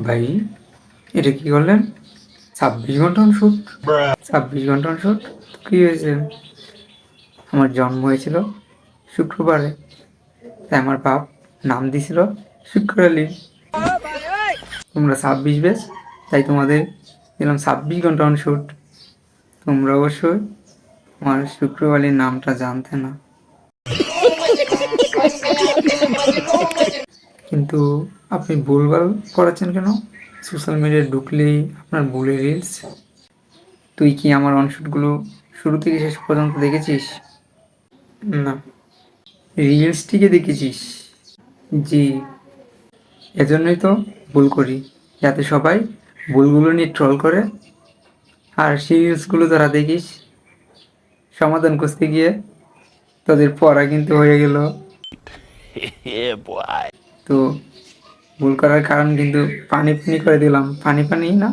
ভাই, এটা কি করলেন? 26 ঘন্টা অন শুট? 26 ঘন্টা অন শুট? কি হয়েছে? আমার জন্ম হয়েছিল শুক্রবারে, তাই আমার বাপ নাম দিছিল শুক্র আলী। তোমরা 26 বেশ, তাই তোমাদের দিলাম 26 ঘন্টা অন শুট। তোমরা অবশ্যই আমার শুক্র আলীর নামটা জানতে না। কিন্তু আপনি ভুলভাল করাচ্ছেন কেন? সোশ্যাল মিডিয়ায় ঢুকলেই আপনার ভুলে রিলস। তুই কি আমার অনশুটগুলো শুরু থেকে শেষ পর্যন্ত দেখেছিস? না, রিলসটিকে দেখেছিস? জি, এজন্যই তো ভুল করি, যাতে সবাই ভুলগুলো নিয়ে ট্রল করে। আর সেই রিলসগুলো তারা দেখিস, সমাধান খুঁজতে গিয়ে তাদের পড়া কিন্তু হয়ে গেল। তো ভুল করার কারণ কিন্তু পানি পানি করে দিলাম, পানি পানি না।